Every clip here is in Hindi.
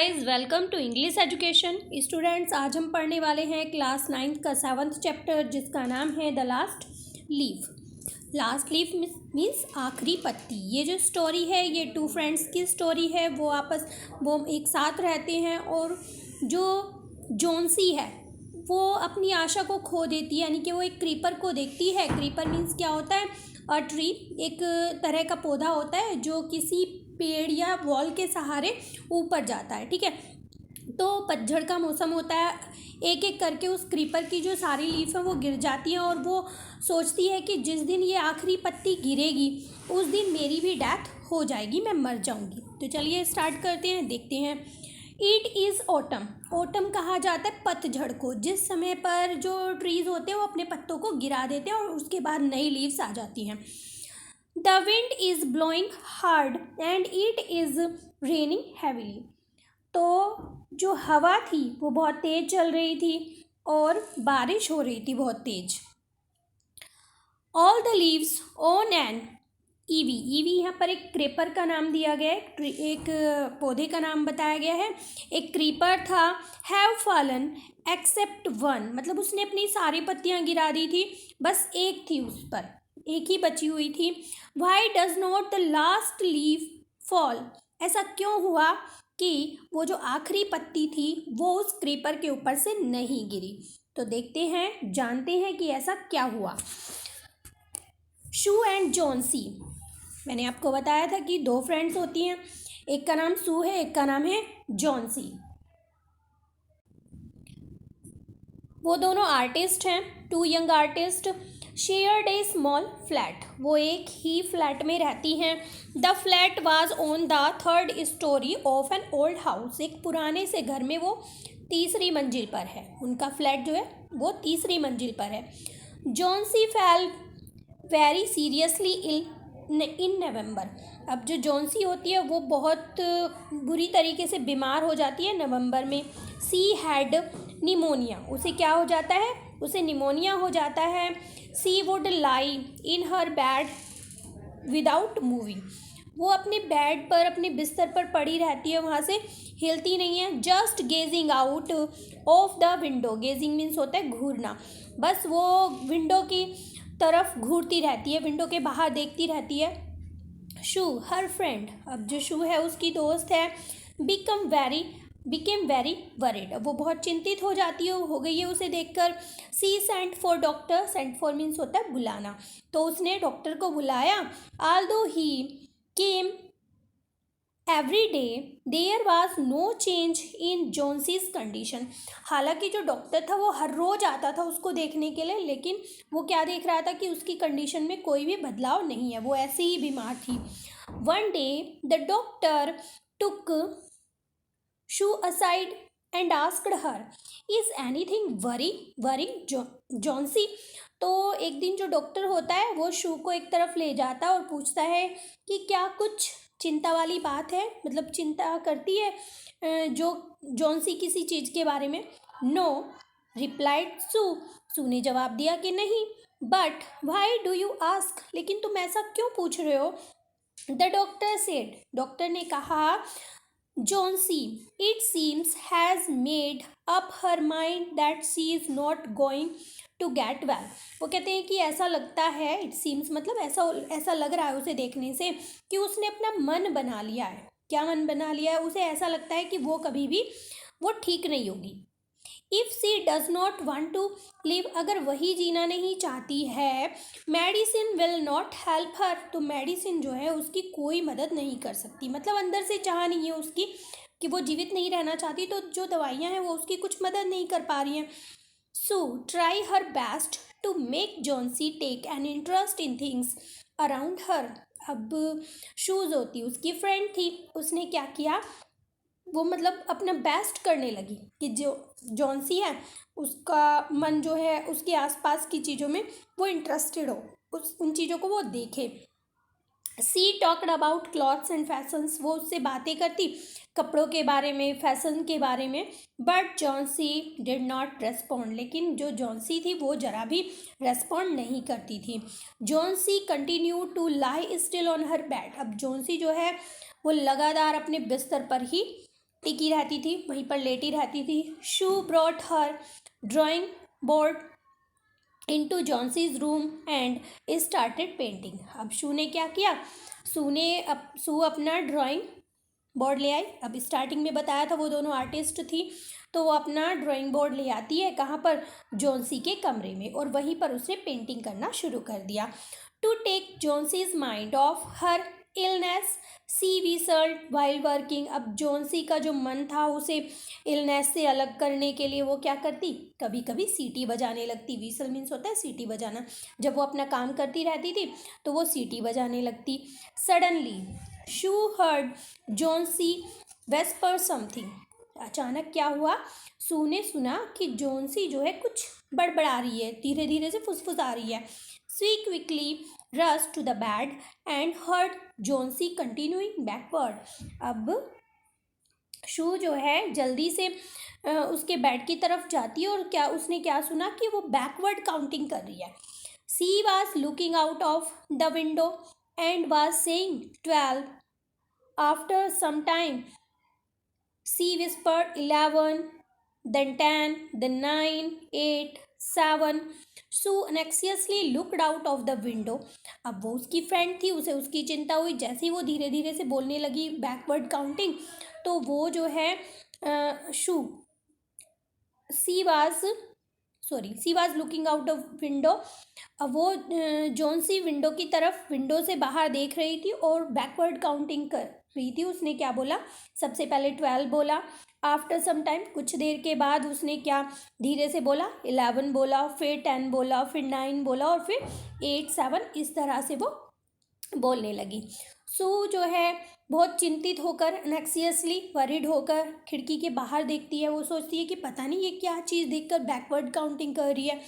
Guys, welcome to English education. Students, आज हम पढ़ने वाले हैं क्लास 9th का 7th चैप्टर, जिसका नाम है the last leaf. Last leaf means आखिरी पत्ती। ये जो स्टोरी है ये टू फ्रेंड्स की स्टोरी है। वो एक साथ रहते हैं और जो जॉन्सी है वो अपनी आशा को खो देती है, यानी कि वो एक क्रीपर को देखती है। क्रीपर मीन्स क्या होता है? अ ट्री, एक तरह का पौधा होता है जो किसी पेड़ या वॉल के सहारे ऊपर जाता है। ठीक है, तो पतझड़ का मौसम होता है। एक एक करके उस क्रीपर की जो सारी लीफ है वो गिर जाती है और वो सोचती है कि जिस दिन ये आखिरी पत्ती गिरेगी उस दिन मेरी भी डेथ हो जाएगी, मैं मर जाऊंगी। तो चलिए स्टार्ट करते हैं, देखते हैं। It is autumn. ऑटम कहा जाता है पतझड़ को, जिस समय पर जो ट्रीज़ होते हैं वो अपने पत्तों को गिरा देते हैं और उसके बाद नई लीव्स आ जाती हैं। The wind is blowing hard and it is raining heavily. तो जो हवा थी वो बहुत तेज चल रही थी और बारिश हो रही थी बहुत तेज। All the leaves on an EV, EV यहाँ पर एक क्रीपर का नाम दिया गया है, एक पौधे का नाम बताया गया है। एक क्रीपर था। हैव फॉलन एक्सेप्ट वन, मतलब उसने अपनी सारी पत्तियाँ गिरा दी थी, बस एक थी उस पर, एक ही बची हुई थी। Why does not the last leaf fall, ऐसा क्यों हुआ कि वो जो आखिरी पत्ती थी वो उस क्रीपर के ऊपर से नहीं गिरी। तो देखते हैं, जानते हैं कि ऐसा क्या हुआ। शू एंड जॉन्सी, मैंने आपको बताया था कि दो फ्रेंड्स होती हैं, एक का नाम सू है, एक का नाम है जॉन्सी। वो दोनों आर्टिस्ट हैं, two young artists. Shared a small flat, वो एक ही फ्लैट में रहती हैं। The flat was on the third storey of an old house, एक पुराने से घर में वो तीसरी मंजिल पर है। उनका फ्लैट जो है वो तीसरी मंजिल पर है। Johnsy fell very seriously ill in November, अब जो जॉन्सी होती है वो बहुत बुरी तरीके से बीमार हो जाती है नवंबर में। सी हैड निमोनिया, उसे क्या हो जाता है? उसे निमोनिया हो जाता है। She would lie in her bed without moving, वो अपने बेड पर, अपने बिस्तर पर पड़ी रहती है, वहाँ से हिलती नहीं है। Just gazing out of the window, gazing means होता है घूरना, बस वो विंडो की तरफ घूरती रहती है, विंडो के बाहर देखती रहती है। शू हर फ्रेंड, अब जो शू है उसकी दोस्त है, बिकेम वेरी वरीड, अब वो बहुत चिंतित हो जाती हो गई है उसे देखकर। She sent for doctor, sent for means होता है बुलाना, तो उसने डॉक्टर को बुलाया। Although he came every day there was no change in Johnsy's condition, हालांकि जो डॉक्टर था वो हर रोज आता था उसको देखने के लिए, लेकिन वो क्या देख रहा था कि उसकी कंडीशन में कोई भी बदलाव नहीं है, वो ऐसे ही बीमार थी। One day the doctor took shoe aside and asked her is anything worrying Johnsy, तो एक दिन जो डॉक्टर होता है वो शू को एक तरफ ले जाता है और पूछता है कि क्या कुछ चिंता वाली बात है, मतलब चिंता करती है जो जॉन्सी किसी चीज़ के बारे में। नो रिप्लाइड सू ने जवाब दिया कि नहीं। But why do you ask, लेकिन तुम ऐसा क्यों पूछ रहे हो? द डॉक्टर सेड, डॉक्टर ने कहा, Johnsy it seems has made up her mind that she is not going to get well, वो कहते हैं कि ऐसा लगता है, इट सीम्स मतलब ऐसा लग रहा है उसे देखने से कि उसने अपना मन बना लिया है। क्या मन बना लिया है? उसे ऐसा लगता है कि वो कभी भी वो ठीक नहीं होगी। If she does not want to live, अगर वही जीना नहीं चाहती है, medicine will not help her, तो मेडिसिन जो है उसकी कोई मदद नहीं कर सकती, मतलब अंदर से चाह नहीं है उसकी कि वो जीवित नहीं रहना चाहती, तो जो दवाइयाँ हैं वो उसकी कुछ मदद नहीं कर पा रही हैं। So try her best to make Johnsy take an interest in things around her, अब शूज़ होती उसकी फ्रेंड थी, उसने क्या किया, वो मतलब अपना बेस्ट करने लगी कि जो जॉन्सी है उसका मन जो है उसके आसपास की चीज़ों में वो इंटरेस्टेड हो, उन चीज़ों को वो देखे। She talked about clothes and fashions, वो उससे बातें करती कपड़ों के बारे में, फैशन के बारे में। But Johnsy did not respond, लेकिन जो जॉन्सी थी वो ज़रा भी रेस्पॉन्ड नहीं करती थी। Johnsy continue to lie still on her bed, अब जॉन्सी जो है वो लगातार अपने बिस्तर पर ही टिकी रहती थी, वहीं पर लेटी रहती थी। Sue brought her drawing board into Johnsy's room and started painting. अब शू ने क्या किया, शू अपना ड्राइंग बोर्ड ले आई। अब स्टार्टिंग में बताया था वो दोनों आर्टिस्ट थी, तो वो अपना ड्राइंग बोर्ड ले आती है कहाँ पर, जॉन्सी के कमरे में, और वहीं पर उसने पेंटिंग करना शुरू कर दिया। To take Johnsy's mind off her illness she whistled while working. अब जॉन्सी का जो मन था उसे इलनेस से अलग करने के लिए वो क्या करती, कभी कभी सीटी बजाने लगती। विसल मीन्स होता है सीटी बजाना। जब वो अपना काम करती रहती थी तो वो सीटी बजाने लगती। सडनली शू हर्ड जॉन्सी वेस्पर समथिंग। अचानक क्या हुआ, सू ने सुना कि जॉन्सी जो है कुछ बड़बड़ा रही है, धीरे धीरे से फुसफुसा रही है। She quickly rush to the bed and heard Johnsy continuing backward. अब शू जो है जल्दी से उसके बेड की तरफ जाती है, और उसने क्या सुना कि वो बैकवर्ड काउंटिंग कर रही है। She was looking out of the window and was saying 12। After some time she whispered 11, then 10, then 9, 8, 7. Sue anxiously looked out of the window. अब वो उसकी फ्रेंड थी, उसे उसकी चिंता हुई। जैसे ही वो धीरे धीरे से बोलने लगी बैकवर्ड काउंटिंग, तो वो जो है Sue she was looking out of window. अब वो जॉन्सी विंडो से बाहर देख रही थी और बैकवर्ड काउंटिंग कर रही थी। उसने क्या बोला, सबसे पहले 12 बोला। आफ्टर सम टाइम, कुछ देर के बाद उसने क्या धीरे से बोला, 11 बोला, फिर 10 बोला, फिर 9 बोला, और फिर 8, 7, इस तरह से वो बोलने लगी। सू जो है बहुत चिंतित होकर, एनेक्सियसली वरिड होकर खिड़की के बाहर देखती है। वो सोचती है कि पता नहीं ये क्या चीज़ देखकर बैकवर्ड काउंटिंग कर रही है।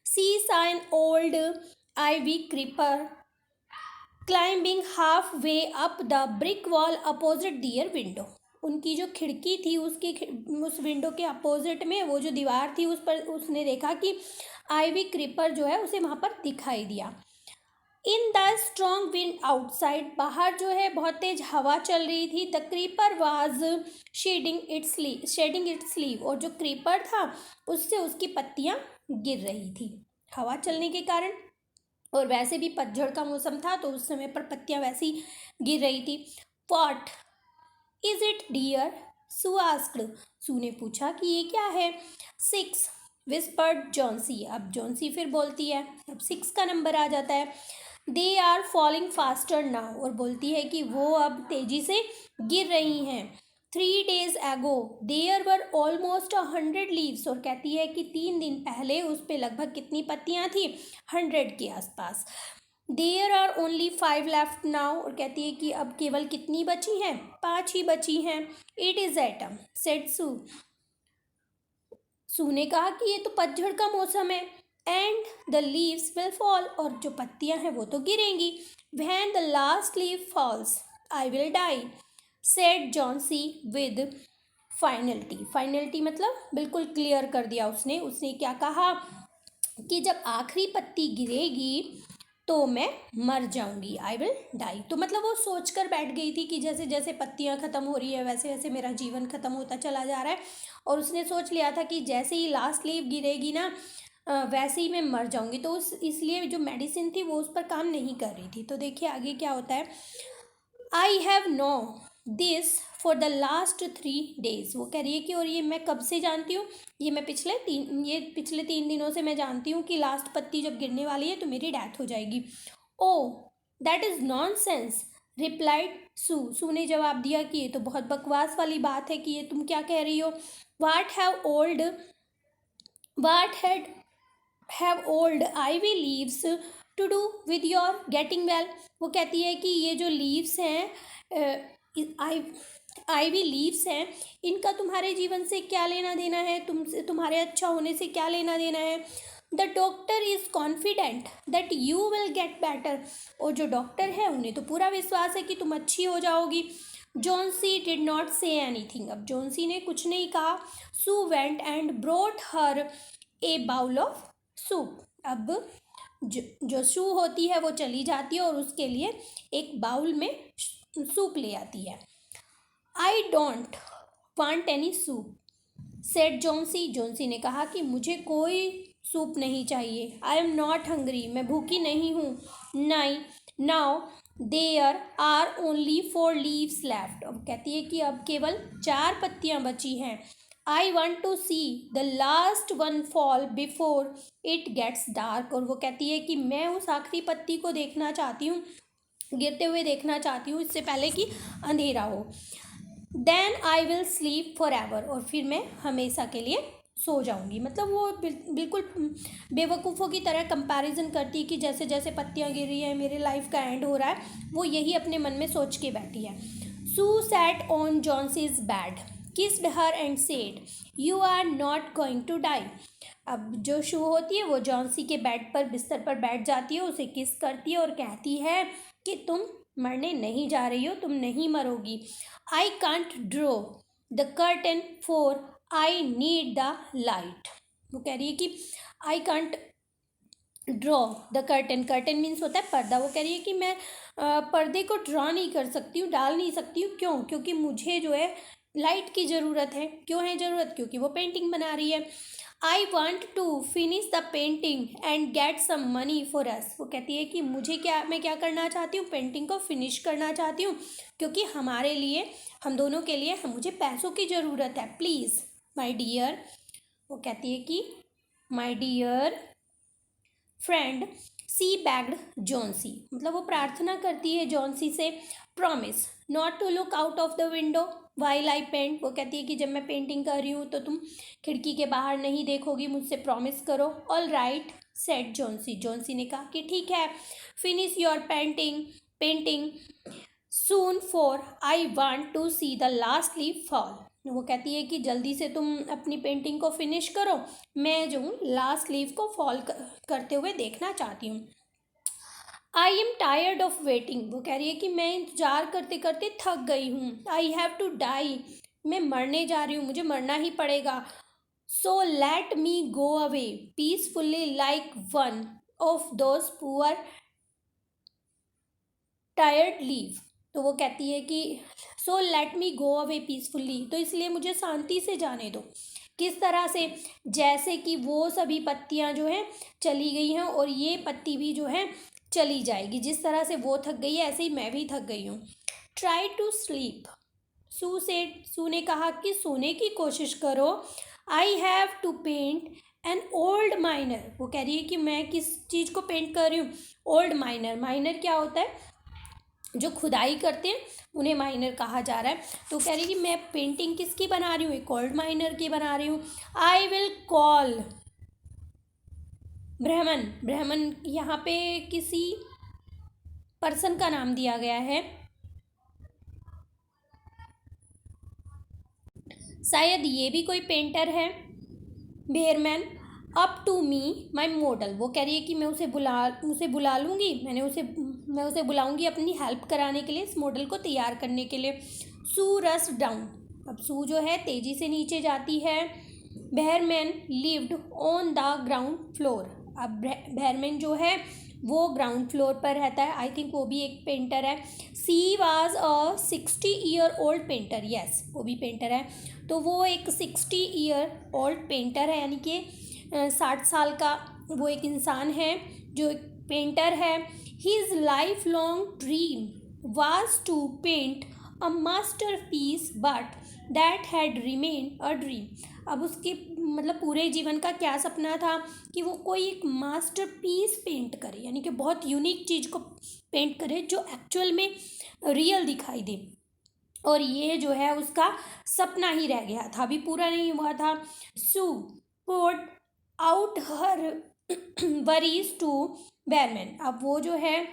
She saw an old ivy creeper climbing half way up the brick wall opposite their window. उनकी जो खिड़की थी उस विंडो के अपोजिट में वो जो दीवार थी, उस पर उसने देखा कि आईवी क्रीपर जो है उसे वहाँ पर दिखाई दिया। In the strong wind outside, बाहर जो है बहुत तेज हवा चल रही थी। The creeper was shedding its leave, और जो क्रीपर था उससे उसकी पत्तियां गिर रही थी हवा चलने के कारण, और वैसे भी पतझड़ का मौसम था तो उस समय पर पत्तियां वैसी गिर रही थी। What is it dear, Sue asked. Sue ने पूछा कि ये क्या है। 6 विस्पर्ड जॉन्सी। अब जॉन्सी फिर बोलती है, अब 6 का नंबर आ जाता है। They are falling faster now, और बोलती है कि वो अब तेजी से गिर रही हैं। 3 days ago there were almost 100 leaves, और कहती है कि 3 दिन पहले उस पर लगभग कितनी पत्तियां थी, 100 के आसपास। There are only 5 left now, और कहती है कि अब केवल कितनी बची हैं, 5 ही बची हैं। It is autumn said Sue. Sue ने कहा कि ये तो पतझड़ का मौसम है। And the leaves will fall, और जो पत्तियां हैं वो तो गिरेंगी। When the last leaf falls I will die, said Johnsy with finality मतलब बिल्कुल क्लियर कर दिया उसने क्या कहा कि जब आखिरी पत्ती गिरेगी तो मैं मर जाऊंगी, आई विल डाई। तो मतलब वो सोच कर बैठ गई थी कि जैसे जैसे पत्तियां ख़त्म हो रही है वैसे वैसे मेरा जीवन ख़त्म होता चला जा रहा है, और उसने सोच लिया था कि जैसे ही लास्ट लीव गिरेगी ना वैसे ही मैं मर जाऊंगी। तो इसलिए जो मेडिसिन थी वो उस पर काम नहीं कर रही थी। तो देखिए आगे क्या होता है। I have know this for the last 3 days। वो कह रही है कि और ये मैं कब से जानती हूँ, ये पिछले 3 दिनों से मैं जानती हूँ कि लास्ट पत्ती जब गिरने वाली है तो मेरी डेथ हो जाएगी। ओ दैट इज़ नॉनसेंस, रिप्लाइड सू ने जवाब दिया कि ये तो बहुत बकवास वाली बात है कि ये तुम क्या कह रही हो। What have old ivy leaves to do with your getting well. वो कहती है कि ये जो लीव्स हैं आईवी लीव्स हैं, इनका तुम्हारे जीवन से क्या लेना देना है, तुम्हारे अच्छा होने से क्या लेना देना है। The doctor is confident that you will get better, और जो डॉक्टर है उन्हें तो पूरा विश्वास है कि तुम अच्छी हो जाओगी। Johnsy did not say anything. अब जॉन्सी ने कुछ नहीं कहा। Sue went and brought her a bowl of soup. अब जो शू होती है वो चली जाती है और उसके लिए एक बाउल में सूप ले आती है। I don't want any soup, said Johnsy, Johnsy ने कहा कि मुझे कोई सूप नहीं चाहिए। आई एम नॉट हंग्री, मैं भूखी नहीं हूँ। नहीं, now there are only 4 leaves left, अब कहती है कि अब केवल 4 पत्तियां बची हैं। I want to see the last one fall before it gets dark, और वो कहती है कि मैं उस आखिरी पत्ती को देखना चाहती हूँ, गिरते हुए देखना चाहती हूँ, इससे पहले कि अंधेरा हो। Then I will sleep forever, और फिर मैं हमेशा के लिए सो जाऊंगी। मतलब वो बिल्कुल बेवकूफ़ों की तरह कंपैरिजन करती है कि जैसे जैसे पत्तियां गिर रही हैं मेरे लाइफ का एंड हो रहा है, वो यही अपने मन में सोच के बैठी है। Sue sat on Johnsy's bed, kissed her and said you are not going to die. अब जो शू होती है वो जॉन्सी के बेड पर, बिस्तर पर बैठ जाती है, उसे किस करती है और कहती है कि तुम मरने नहीं जा रही हो, तुम नहीं मरोगी। I can't draw the curtain for I need the light, वो कह रही है कि I can't draw the curtain, curtain means होता है पर्दा, वो कह रही है कि मैं पर्दे को ड्रॉ नहीं कर सकती हूँ, डाल नहीं सकती हूँ। क्यों? क्योंकि मुझे जो है लाइट की ज़रूरत है। क्यों है ज़रूरत? क्योंकि वो पेंटिंग बना रही है। I want to finish the painting and get some money for us, वो कहती है कि मैं क्या करना चाहती हूँ, पेंटिंग को फिनिश करना चाहती हूँ, क्योंकि हमारे लिए, हम दोनों के लिए मुझे पैसों की ज़रूरत है। प्लीज़ माई डियर, वो कहती है कि my dear friend she begged Johnsy, मतलब वो प्रार्थना करती है जॉन्सी से, promise not to look out of the window while I paint, वो कहती है कि जब मैं पेंटिंग कर रही हूँ तो तुम खिड़की के बाहर नहीं देखोगी, मुझसे प्रॉमिस करो। All right said Johnsy, Johnsy ने कहा कि ठीक है। Finish your painting soon for I want to see the last leaf fall, वो कहती है कि जल्दी से तुम अपनी पेंटिंग को फिनिश करो, मैं जो हूँ लास्ट लीफ को फॉल करते हुए देखना चाहती हूँ। I am tired of waiting, वो कह रही है कि मैं इंतजार करते करते थक गई हूँ। आई हैव टू डाई, मैं मरने जा रही हूँ, मुझे मरना ही पड़ेगा। So let me go away peacefully like one of those poor tired leave, तो वो कहती है कि so let me go away peacefully, तो इसलिए मुझे शांति से जाने दो। किस तरह से? जैसे कि वो सभी पत्तियां जो हैं चली गई हैं और ये पत्ती भी जो है चली जाएगी। जिस तरह से वो थक गई है ऐसे ही मैं भी थक गई हूँ। ट्राई टू स्लीप, सू ने कहा कि सोने की कोशिश करो। I have to paint an old miner, वो कह रही है कि मैं किस चीज़ को पेंट कर रही हूँ? Old minor. माइनर क्या होता है? जो खुदाई करते हैं उन्हें माइनर कहा जा रहा है। तो कह रही कि मैं पेंटिंग किसकी बना रही हूँ? एक ओल्ड माइनर की बना रही हूँ। आई विल कॉल ब्राह्मण, ब्राह्मण यहाँ पे किसी पर्सन का नाम दिया गया है, शायद ये भी कोई पेंटर है। Behrman up to me my model, वो कह रही है कि मैं उसे बुला लूँगी, मैं उसे बुलाऊँगी अपनी हेल्प कराने के लिए, इस मॉडल को तैयार करने के लिए। सू रस डाउन, अब सू जो है तेज़ी से नीचे जाती है। Behrman lived on the ground floor, अब बेयरमैन जो है वो ग्राउंड फ्लोर पर रहता है। आई थिंक वो भी एक पेंटर है। She was a 60-year old painter, yes वो भी पेंटर है। तो वो एक 60-year old पेंटर है, यानी कि 60 साल का वो एक इंसान है जो एक पेंटर है। His lifelong dream was to paint a masterpiece but that had remained a dream, अब उसके मतलब पूरे जीवन का क्या सपना था कि वो कोई एक मास्टर पीस पेंट करे, यानी कि बहुत यूनिक चीज़ को पेंट करे जो एक्चुअल में रियल दिखाई दे, और ये जो है उसका सपना ही रह गया था, अभी पूरा नहीं हुआ था। Sue put out her worries to Behrman, अब वो जो है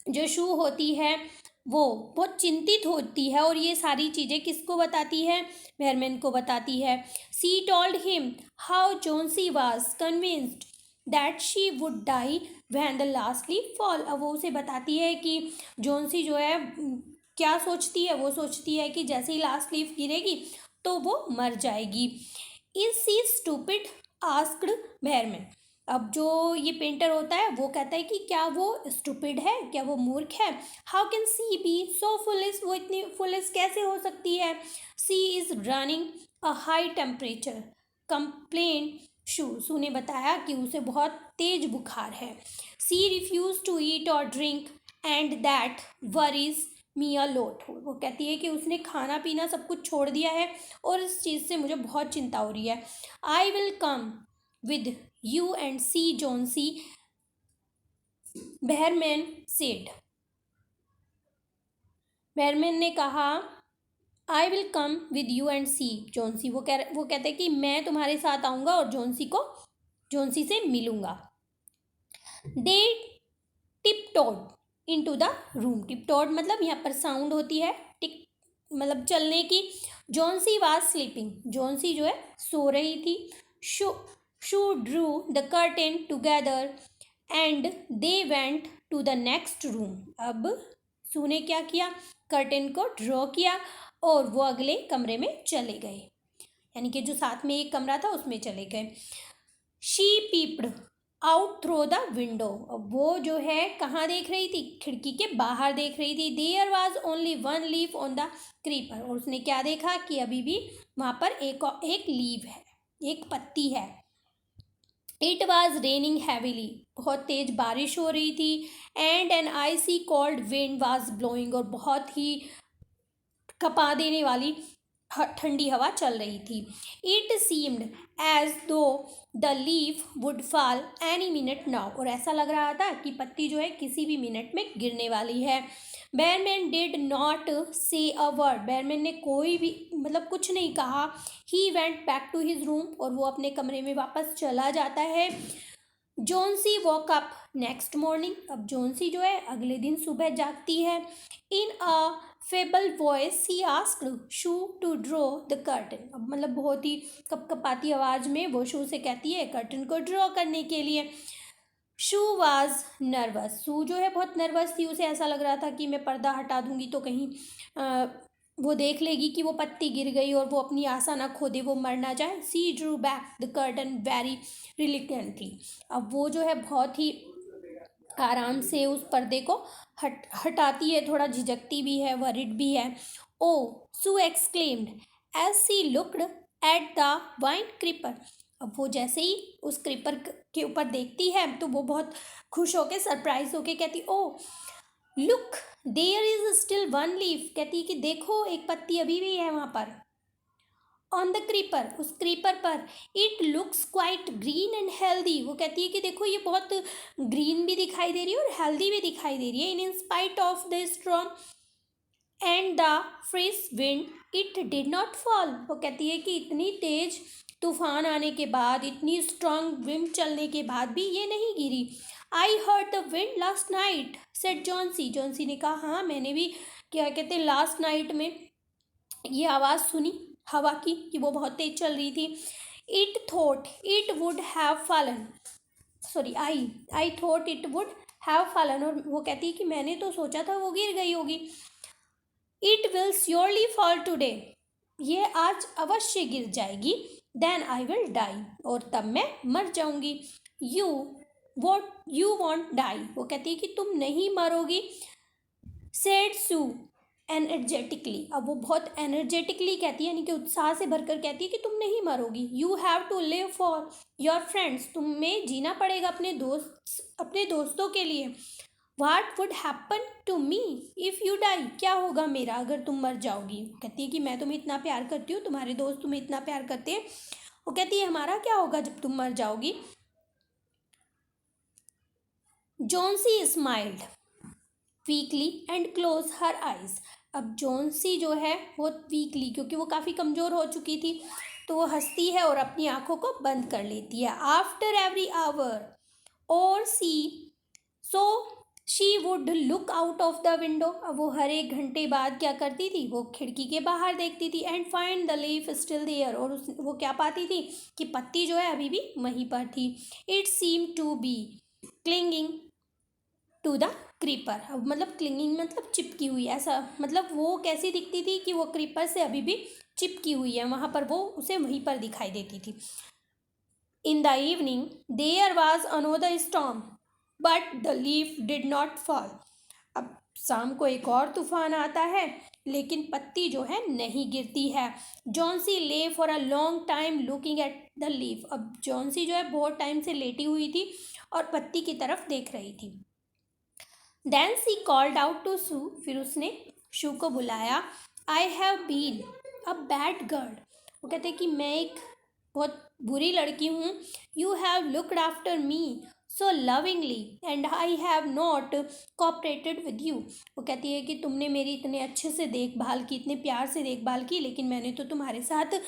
जो शू होती है वो बहुत चिंतित होती है और ये सारी चीज़ें किसको बताती है? बेयरमैन को बताती है। She told him how Johnsy was convinced that she would die when the last leaf fall, अब वो उसे बताती है कि जोन्सी जो है क्या सोचती है? वो सोचती है कि जैसे ही लास्ट लीफ गिरेगी तो वो मर जाएगी। इज सी स्टूपिड आस्क्ड बेयरमैन, अब जो ये पेंटर होता है वो कहता है कि क्या वो स्टूपिड है, क्या वो मूर्ख है। How can she be so foolish, वो इतनी फुलिश कैसे हो सकती है। She is running a high temperature complain Sue ने बताया कि उसे बहुत तेज बुखार है। सी रिफ्यूज टू ईट और drink and that worries me a lot, वो कहती है कि उसने खाना पीना सब कुछ छोड़ दिया है और इस चीज़ से मुझे बहुत चिंता हो रही है। I will come with you and see Johnsy, Behrman said. Behrman ने कहा I will come with you and see Johnsy, वो कहते हैं कि मैं तुम्हारे साथ आऊँगा और जॉन्सी से मिलूँगा। They tiptoed into the room, tiptoed मतलब यहाँ पर साउंड होती है टिक मतलब चलने की। जॉन्सी वाज स्लीपिंग, जॉन्सी जो है सो रही थी। Sue Sue drew the curtain together and they went to the next room. अब सू ने क्या किया, कर्टेन को ड्रॉ किया और वो अगले कमरे में चले गए, यानी कि जो साथ में एक कमरा था उसमें चले गए। She peeped out through the window, अब वो जो है कहाँ देख रही थी, खिड़की के बाहर देख रही थी। There was only one leaf on the creeper, और उसने क्या देखा कि अभी भी वहाँ पर एक लीव है, एक पत्ती है। इट वॉज रेनिंग हैविली, बहुत तेज बारिश हो रही थी। And an icy cold wind was blowing, और बहुत ही कपा देने वाली ठंडी हवा चल रही थी। इट सीम्ड एज दो the leaf would fall any minute now, और ऐसा लग रहा था कि पत्ती जो है किसी भी मिनट में गिरने वाली है। बेयरमैन डिड नॉट से अ वर्ड, बेयरमैन ने कोई भी मतलब कुछ नहीं कहा। He went back to his room, और वो अपने कमरे में वापस चला जाता है। Johnsy woke up next morning, अब जॉन्सी जो है अगले दिन सुबह जागती है। In a feeble voice he asked Sue to draw the curtain, अब मतलब बहुत ही कपकपाती आवाज़ में वो शू से कहती है कर्टन को ड्रॉ करने के लिए। शू वाज नर्वस, शू जो है बहुत नर्वस थी, उसे ऐसा लग रहा था कि मैं पर्दा हटा दूंगी तो कहीं वो देख लेगी कि वो पत्ती गिर गई और वो अपनी आशा ना खो दे, वो मर ना जाए। She drew back the curtain very reluctantly, अब वो जो है बहुत ही आराम से उस पर्दे को हटाती है, थोड़ा झिझकती भी है, वरिड भी है। Oh Sue exclaimed as she looked at the vine creeper, अब वो जैसे ही उस क्रीपर के ऊपर देखती है तो वो बहुत खुश होके सरप्राइज होके कहती oh look there is still one leaf, कहती कि देखो एक पत्ती अभी भी है वहाँ पर। ऑन द क्रीपर, उस क्रीपर पर। It looks quite green and healthy, वो कहती है कि देखो ये बहुत ग्रीन भी दिखाई दे रही है और हेल्दी भी दिखाई दे रही है। In spite of the strong and the fresh wind it did not fall, वो कहती है कि इतनी तेज तूफान आने के बाद, इतनी स्ट्रॉन्ग विंड चलने के बाद भी ये नहीं गिरी। I heard the wind last night said Johnsy, Johnsy ने कहा हाँ मैंने भी क्या कहते हैं लास्ट नाइट में ये आवाज़ सुनी हवा की कि वो बहुत तेज चल रही थी। It thought it would have fallen, sorry I thought it would have fallen, और वो कहती है कि मैंने तो सोचा था वो गिर गई होगी। It will surely fall today, ये आज अवश्य गिर जाएगी। देन आई विल डाई, और तब मैं मर जाऊंगी। यू वॉन्ट डाई, वो कहती है कि तुम नहीं मरोगी। सेड सू एनर्जेटिकली, अब वो बहुत एनर्जेटिकली कहती है, यानी कि उत्साह से भरकर कहती है कि तुम नहीं मरोगी। You have to live for your friends, तुम्हें जीना पड़ेगा अपने दोस्तों के लिए। What would happen to me if you die, क्या होगा मेरा अगर तुम मर जाओगी। कहती है कि मैं तुम्हें इतना प्यार करती हूँ, तुम्हारे दोस्त तुम्हें इतना प्यार करते हैं, वो कहती है हमारा क्या होगा जब तुम मर जाओगी। Johnsy smiled weekly and close her eyes, अब जॉन्सी जो है वो वीकली, क्योंकि वो काफ़ी कमज़ोर हो चुकी थी, तो वो हंसती है और अपनी आंखों को बंद कर लेती है। आफ्टर एवरी आवर और so she would look out of the window, अब वो हर एक घंटे बाद क्या करती थी, वो खिड़की के बाहर देखती थी। And find the leaf still there, और वो क्या पाती थी कि पत्ती जो है अभी भी वहीं पर थी। It seem to be clinging to the creeper, अब मतलब क्लिंगिंग मतलब चिपकी हुई, ऐसा मतलब वो कैसी दिखती थी कि वो क्रीपर से अभी भी चिपकी हुई है, वहाँ पर वो उसे वहीं पर दिखाई देती थी। In the evening, there was another storm, but the leaf did not fall. अब शाम को एक और तूफान आता है, लेकिन पत्ती जो है नहीं गिरती है. जॉन्सी ले for a long time looking at the leaf. अब जॉन्सी जो है बहुत टाइम से लेटी हुई थी और पत्ती की तरफ देख रही थी. Then she called out to Sue. फिर उसने शू को बुलाया. I have been a bad girl. वो कहते हैं कि मैं एक बहुत बुरी लड़की हूँ. You have looked after me so lovingly and I have not cooperated with you. वो कहती है कि तुमने मेरी इतने अच्छे से देखभाल की, इतने प्यार से देखभाल की, लेकिन मैंने तो तुम्हारे साथ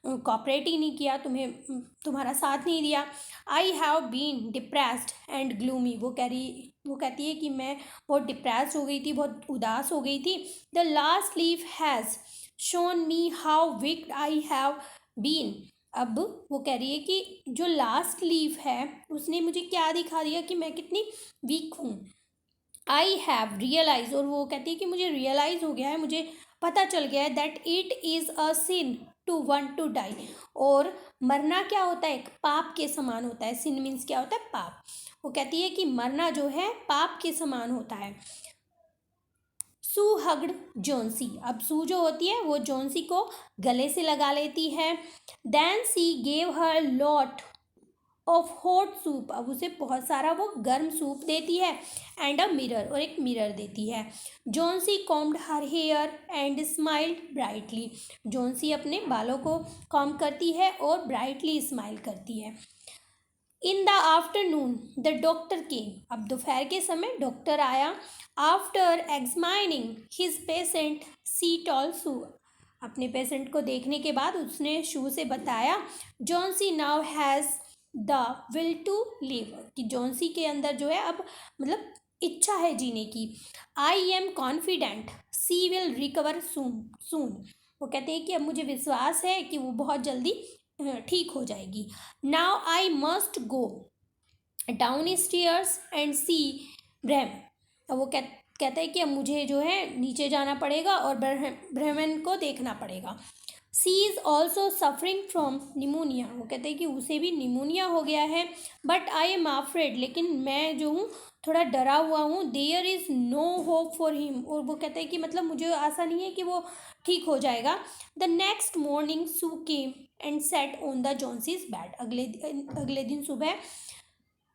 कॉपरेट ही नहीं किया, तुम्हारा साथ नहीं दिया. I have been depressed and gloomy. वो कहती है कि मैं बहुत डिप्रेस हो गई थी, बहुत उदास हो गई थी. The last leaf has shown me how weak I have been. अब वो कह रही है कि जो लास्ट लीफ है उसने मुझे क्या दिखा दिया कि मैं कितनी वीक हूँ. I have realise. और वो कहती है कि मुझे रियलाइज हो गया है, मुझे पता चल गया है that it is a sin to want to die. और मरना क्या होता है, एक पाप के समान होता है. सिन मीन्स क्या होता है, पाप. वो कहती है कि मरना जो है पाप के समान होता है. सू हग्ड जॉन्सी. अब सू जो होती है वो जॉन्सी को गले से लगा लेती है. Then she gave her lot of hot soup. अब उसे बहुत सारा वो गर्म सूप देती है. And a mirror. और एक मिरर देती है. Johnsy combed her hair and smiled brightly. Johnsy अपने बालों को कॉम्ब करती है और ब्राइटली स्माइल करती है. In the afternoon the doctor केम. अब दोपहर के समय डॉक्टर आया. आफ्टर एग्जामिनिंग हिज पेशेंट सी टॉल सू. अपने पेशेंट को देखने के बाद उसने शू से बताया Johnsy now has the will to live. कि जॉन्सी के अंदर जो है अब मतलब इच्छा है जीने की. I am confident she will recover soon. वो कहते हैं कि अब मुझे विश्वास है कि वो बहुत जल्दी ठीक हो जाएगी. Now I must go downstairs and see Behrman. अब वो कहता है कि अब मुझे जो है नीचे जाना पड़ेगा और ब्रह्मन को देखना पड़ेगा. She is also suffering from pneumonia. वो कहते हैं कि उसे भी निमोनिया हो गया है. But I am afraid. लेकिन मैं जो हूँ थोड़ा डरा हुआ हूँ. There is no hope for him. और वो कहते हैं कि मतलब मुझे आशा नहीं है कि वो ठीक हो जाएगा. The next morning Sue came and sat on the Johnsy's bed. अगले दिन सुबह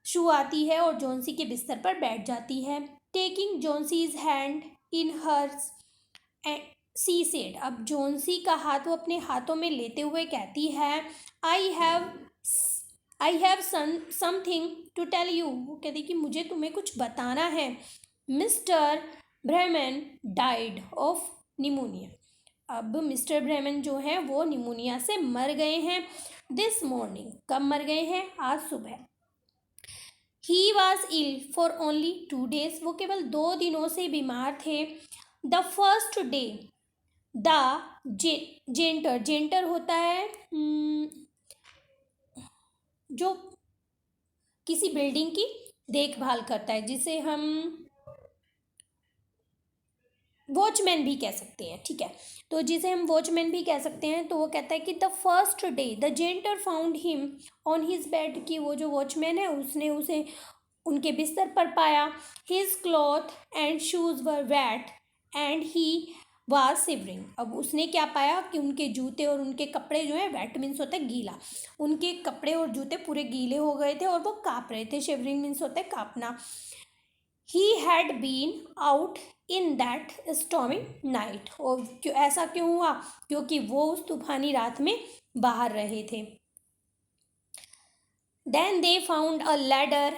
शू आती है और जॉन्सी के बिस्तर पर बैठ जाती है. Taking Johnsy's hand in hers she said. अब जॉन्सी का हाथ वो अपने हाथों में लेते हुए कहती है I have something to tell you. वो कहती कि मुझे तुम्हें कुछ बताना है. Mister Brahman died of pneumonia. अब मिस्टर ब्रह्मन जो है वो निमोनिया से मर गए हैं. This morning. कब मर गए हैं, आज सुबह. He was ill for only 2 days. वो केवल 2 दिनों से बीमार थे. द फर्स्ट डे द जेंटर होता है जो किसी बिल्डिंग की देखभाल करता है, जिसे हम वॉचमैन भी कह सकते हैं. ठीक है, तो जिसे हम वॉचमैन भी कह सकते हैं. तो वो कहता है कि the first day the janitor found him on his bed. कि वो जो वॉचमैन है उसने उसे उनके बिस्तर पर पाया. His cloth and shoes were wait and he was shivering. अब उसने क्या पाया कि उनके जूते और उनके कपड़े जो है, वेट मीन्स होता है गीला, उनके कपड़े और जूते पूरे गीले हो गए थे और वो काँप रहे थे. शिवरिंग मीन्स होता है काँपना. He had been out in that stormy night. और ऐसा क्यों हुआ, क्योंकि वो उस तूफानी रात में बाहर रहे थे. Then they found a ladder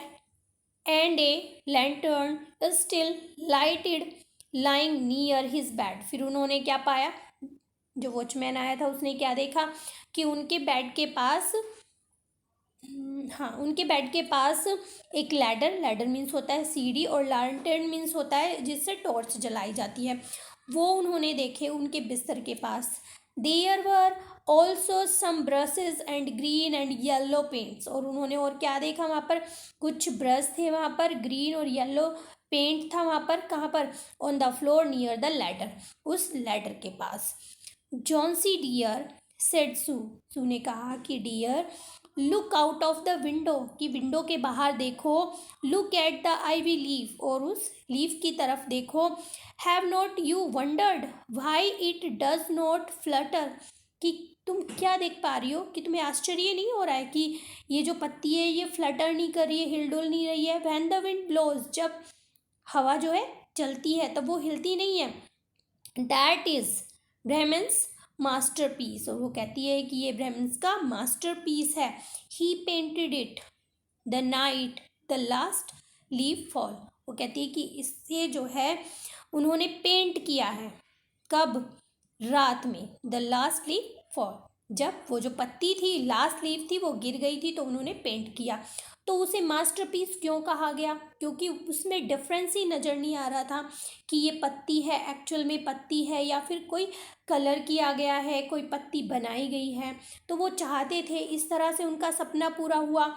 and a lantern still lighted lying near his bed. फिर उन्होंने क्या पाया, जो वॉचमैन आया था उसने क्या देखा कि उनके बेड के पास उनके बेड के पास एक लैडर मीन्स होता है सीढ़ी, और लैंटर्न मीन्स होता है जिससे टॉर्च जलाई जाती है, वो उन्होंने देखे उनके बिस्तर के पास. There were also some brushes and green and yellow paints. और उन्होंने और क्या देखा वहाँ पर, कुछ ब्रश थे वहाँ पर, ग्रीन और येलो पेंट था वहाँ पर. कहाँ पर, on the floor near the ladder, उस लैडर के पास. Johnsy dear said Sue. Sue ने कहा कि dear look out of the window, कि विंडो के बाहर देखो। Look at the ivy leaf, और उस लीफ की तरफ देखो। Have not you wondered why it does not flutter, कि तुम क्या देख पा रही हो, कि तुम्हें आश्चर्य नहीं हो रहा है कि ये जो पत्ती है ये फ्लटर नहीं कर रही है, हिलडुल नहीं रही है। व्हेन द विंड ब्लोज, जब हवा जो है चलती है तब वो हिलती नहीं है। दैट इज ब्रह्मन्स मास्टरपीस, और वो कहती है कि ये ब्रह्मन्स का मास्टरपीस है। He painted it the night the last leaf fall, वो कहती है कि इससे जो है उन्होंने पेंट किया है, कब, रात में, द लास्ट लीव फॉल, जब वो जो पत्ती थी, लास्ट लीव थी, वो गिर गई थी तो उन्होंने पेंट किया। तो उसे मास्टरपीस क्यों कहा गया, क्योंकि उसमें डिफरेंस ही नज़र नहीं आ रहा था कि ये पत्ती है, एक्चुअल में पत्ती है या फिर कोई कलर किया गया है, कोई पत्ती बनाई गई है। तो वो चाहते थे, इस तरह से उनका सपना पूरा हुआ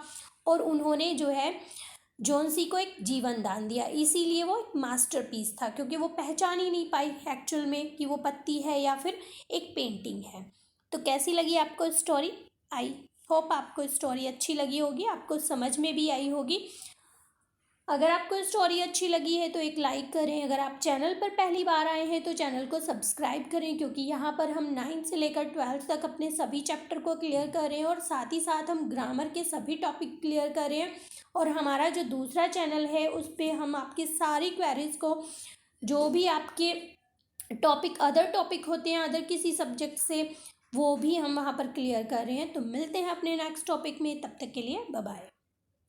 और उन्होंने जो है जॉन्सी को एक जीवन दान दिया, इसीलिए वो एक मास्टरपीस था, क्योंकि वो पहचान ही नहीं पाई एक्चुअल में कि वो पत्ती है या फिर एक पेंटिंग है। तो कैसी लगी आपको स्टोरी? आई होप आपको स्टोरी अच्छी लगी होगी, आपको समझ में भी आई होगी। अगर आपको स्टोरी अच्छी लगी है तो एक लाइक करें। अगर आप चैनल पर पहली बार आए हैं तो चैनल को सब्सक्राइब करें, क्योंकि यहाँ पर हम 9 से लेकर 12 तक अपने सभी चैप्टर को क्लियर कर रहे हैं और साथ ही साथ हम ग्रामर के सभी टॉपिक क्लियर कर रहे हैं। और हमारा जो दूसरा चैनल है उस पर हम आपकी सारी क्वेरीज को, जो भी आपके टॉपिक, अदर टॉपिक होते हैं अदर किसी सब्जेक्ट से, वो भी हम वहाँ पर क्लियर कर रहे हैं। तो मिलते हैं अपने नेक्स्ट टॉपिक में, तब तक के लिए बाय बाय।